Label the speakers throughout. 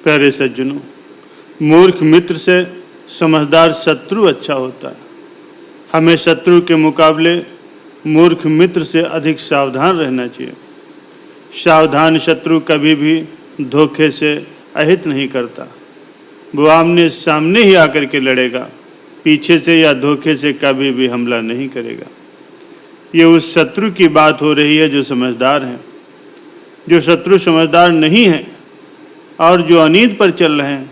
Speaker 1: प्यारे सज्जनों, मूर्ख मित्र से समझदार शत्रु अच्छा होता है। हमें शत्रु के मुकाबले मूर्ख मित्र से अधिक सावधान रहना चाहिए। सावधान शत्रु कभी भी धोखे से अहित नहीं करता। वो आमने सामने ही आकर के लड़ेगा, पीछे से या धोखे से कभी भी हमला नहीं करेगा। ये उस शत्रु की बात हो रही है जो समझदार हैं। जो शत्रु समझदार नहीं है और जो अनीति पर चल रहे हैं,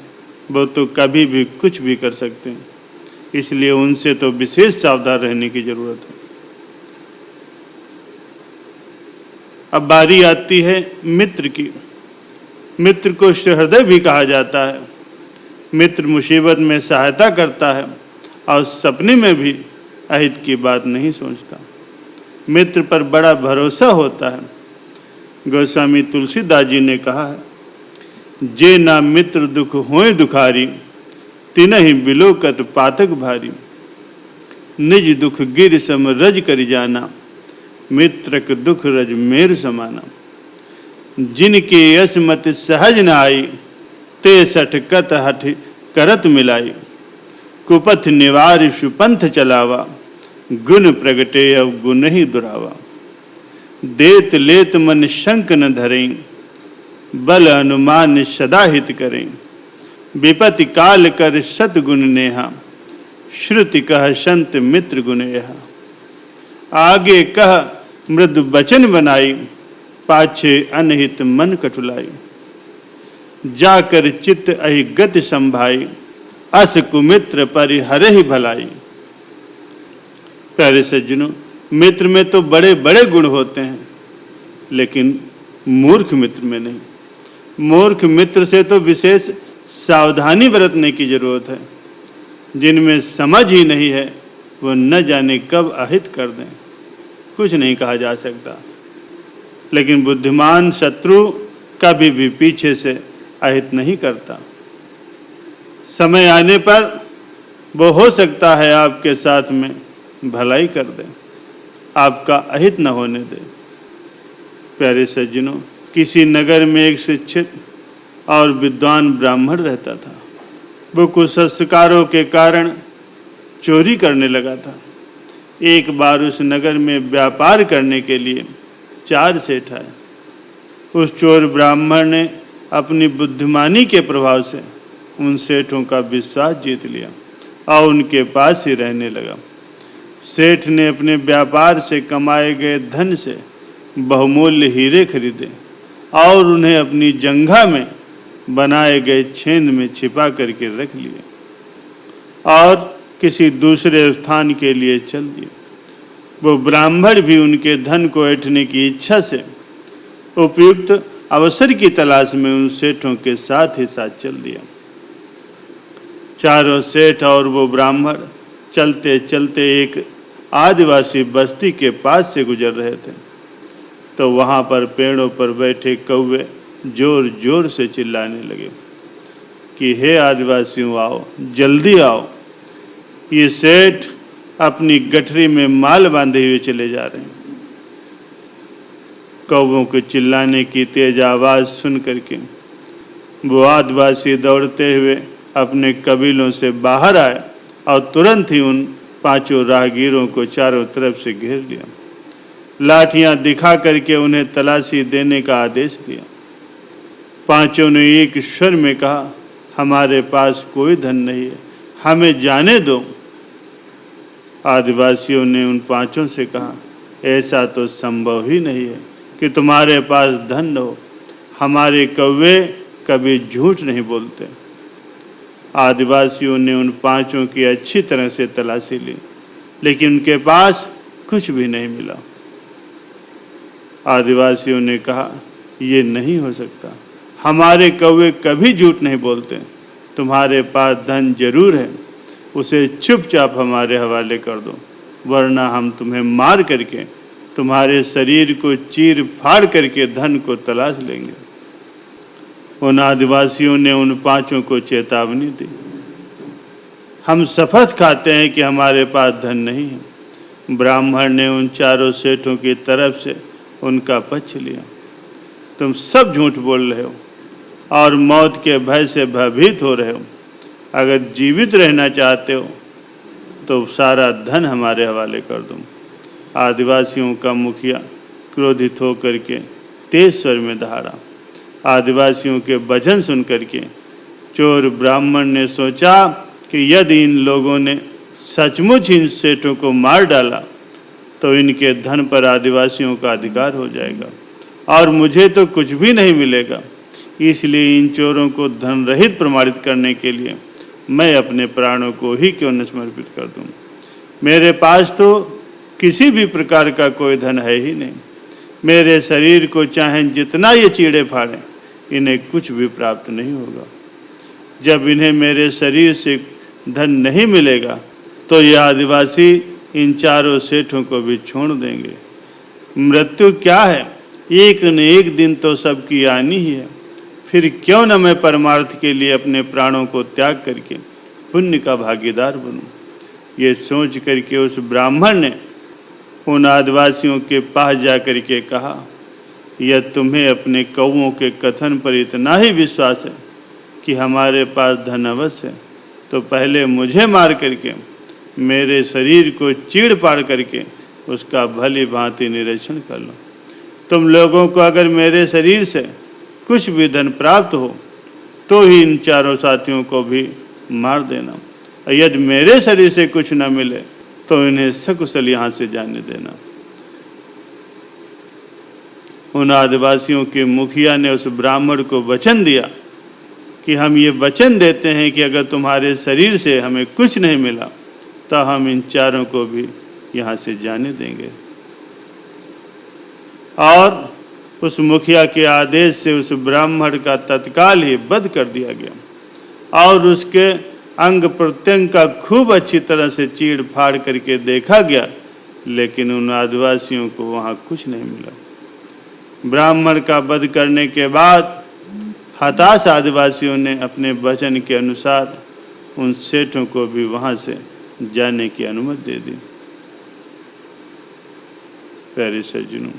Speaker 1: वो तो कभी भी कुछ भी कर सकते हैं। इसलिए उनसे तो विशेष सावधान रहने की जरूरत है। अब बारी आती है मित्र की। मित्र को सहृदय भी कहा जाता है। मित्र मुसीबत में सहायता करता है और सपने में भी अहित की बात नहीं सोचता। मित्र पर बड़ा भरोसा होता है। गोस्वामी तुलसीदास जी ने कहा है, जे ना मित्र दुख होए दुखारी, तिनहि बिलोकत पातक भारी। निज दुख गिर सम रज करि जाना, मित्रक दुख रज मेरु समाना। जिनके यश मत सहज न आई, ते सठ कत हठ करत मिलाई। कुपथ निवार सुपंथ चलावा, गुण प्रगटे अब गुण ही दुरावा। देत लेत मन शंक न धरें, बल अनुमान सदा हित करें। विपत्ति काल कर सत गुण नेहा, श्रुति कह संत मित्र गुण यहा। आगे कह मृदु वचन बनाई, पाछे अनहित मन कटुलाई। जाकर चित्त अहि गति संभाई, अस कुमित्र परिहरहि भलाई। प्यारे सज्जनों, मित्र में तो बड़े बड़े गुण होते हैं, लेकिन मूर्ख मित्र में नहीं। मूर्ख मित्र से तो विशेष सावधानी बरतने की जरूरत है। जिनमें समझ ही नहीं है, वो न जाने कब अहित कर दें, कुछ नहीं कहा जा सकता। लेकिन बुद्धिमान शत्रु कभी भी पीछे से अहित नहीं करता। समय आने पर वो हो सकता है आपके साथ में भलाई कर दे, आपका अहित न होने दे। प्यारे सज्जनों, किसी नगर में एक शिक्षित और विद्वान ब्राह्मण रहता था। वो कुछ संस्कारों के कारण चोरी करने लगा था। एक बार उस नगर में व्यापार करने के लिए 4 सेठ आए। उस चोर ब्राह्मण ने अपनी बुद्धिमानी के प्रभाव से उन सेठों का विश्वास जीत लिया और उनके पास ही रहने लगा। सेठ ने अपने व्यापार से कमाए गए धन से बहुमूल्य हीरे खरीदे और उन्हें अपनी जंघा में बनाए गए छेद में छिपा करके रख लिया और किसी दूसरे स्थान के लिए चल दिए। वो ब्राह्मण भी उनके धन को ऐंठने की इच्छा से उपयुक्त अवसर की तलाश में उन सेठों के साथ ही साथ चल दिया। चारों सेठ और वो ब्राह्मण चलते चलते एक आदिवासी बस्ती के पास से गुजर रहे थे, तो वहाँ पर पेड़ों पर बैठे कौवे जोर जोर से चिल्लाने लगे कि हे आदिवासियों, आओ, जल्दी आओ। ये सेठ अपनी गठरी में माल बांधे हुए चले जा रहे हैं। कौवों के चिल्लाने की तेज आवाज़ सुन करके वो आदिवासी दौड़ते हुए अपने कबीलों से बाहर आए और तुरंत ही उन 5 राहगीरों को चारों तरफ से घेर लिया। लाठियां दिखा करके उन्हें तलाशी देने का आदेश दिया। 5 ने एक स्वर में कहा, हमारे पास कोई धन नहीं है, हमें जाने दो। आदिवासियों ने उन 5 से कहा, ऐसा तो संभव ही नहीं है कि तुम्हारे पास धन न हो। हमारे कौवे कभी झूठ नहीं बोलते। आदिवासियों ने उन 5 की अच्छी तरह से तलाशी ली, लेकिन उनके पास कुछ भी नहीं मिला। आदिवासियों ने कहा, ये नहीं हो सकता, हमारे कौवे कभी झूठ नहीं बोलते। तुम्हारे पास धन जरूर है, उसे चुपचाप हमारे हवाले कर दो, वरना हम तुम्हें मार करके तुम्हारे शरीर को चीर फाड़ करके धन को तलाश लेंगे। उन आदिवासियों ने उन 5 को चेतावनी दी, हम शपथ खाते हैं कि हमारे पास धन नहीं है। ब्राह्मण ने उन 4 सेठों की तरफ से उनका पक्ष लिया, तुम सब झूठ बोल रहे हो, और मौत के भय से भयभीत हो रहे हो। अगर जीवित रहना चाहते हो तो सारा धन हमारे हवाले कर दो। आदिवासियों का मुखिया क्रोधित होकर के तेज स्वर में दहाड़ा। आदिवासियों के वचन सुन करके चोर ब्राह्मण ने सोचा कि यदि इन लोगों ने सचमुच इन सेठों को मार डाला तो इनके धन पर आदिवासियों का अधिकार हो जाएगा और मुझे तो कुछ भी नहीं मिलेगा। इसलिए इन चोरों को धन रहित प्रमाणित करने के लिए मैं अपने प्राणों को ही क्यों न समर्पित कर दूं। मेरे पास तो किसी भी प्रकार का कोई धन है ही नहीं। मेरे शरीर को चाहे जितना ये चीड़े फाड़ें, इन्हें कुछ भी प्राप्त नहीं होगा। जब इन्हें मेरे शरीर से धन नहीं मिलेगा तो ये आदिवासी इन चारों सेठों को भी छोड़ देंगे। मृत्यु क्या है, एक न एक दिन तो सबकी आनी ही है। फिर क्यों न मैं परमार्थ के लिए अपने प्राणों को त्याग करके पुण्य का भागीदार बनूं। ये सोच करके उस ब्राह्मण ने उन आदिवासियों के पास जा कर के कहा, यह तुम्हें अपने कौओं के कथन पर इतना ही विश्वास है कि हमारे पास धन अवश्य है, तो पहले मुझे मार करके मेरे शरीर को चीड़ पाड़ करके उसका भली भांति निरीक्षण कर लो। तुम लोगों को अगर मेरे शरीर से कुछ भी धन प्राप्त हो तो ही इन चारों साथियों को भी मार देना, और यदि मेरे शरीर से कुछ न मिले तो इन्हें सकुशल यहाँ से जाने देना। उन आदिवासियों के मुखिया ने उस ब्राह्मण को वचन दिया कि हम ये वचन देते हैं कि अगर तुम्हारे शरीर से हमें कुछ नहीं मिला तो हम इन चारों को भी यहाँ से जाने देंगे। और उस मुखिया के आदेश से उस ब्राह्मण का तत्काल ही वध कर दिया गया और उसके अंग प्रत्यंग का खूब अच्छी तरह से चीड़ फाड़ करके देखा गया, लेकिन उन आदिवासियों को वहाँ कुछ नहीं मिला। ब्राह्मण का वध करने के बाद हताश आदिवासियों ने अपने वचन के अनुसार उन सेठों को भी वहाँ से जाने की अनुमति दे दी। प्यारे सज्जनों,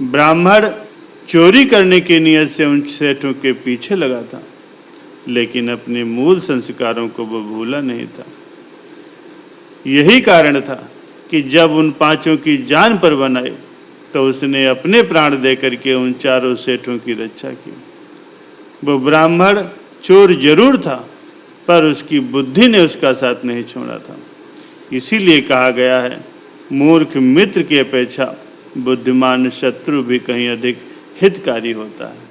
Speaker 1: ब्राह्मण चोरी करने की नियत से उन सेठों के पीछे लगा था, लेकिन अपने मूल संस्कारों को वो भूला नहीं था। यही कारण था कि जब उन पांचों की जान पर बनाई तो उसने अपने प्राण देकर के उन चारों सेठों की रक्षा की। वो ब्राह्मण चोर जरूर था, पर उसकी बुद्धि ने उसका साथ नहीं छोड़ा था। इसीलिए कहा गया है, मूर्ख मित्र की अपेक्षा बुद्धिमान शत्रु भी कहीं अधिक हितकारी होता है।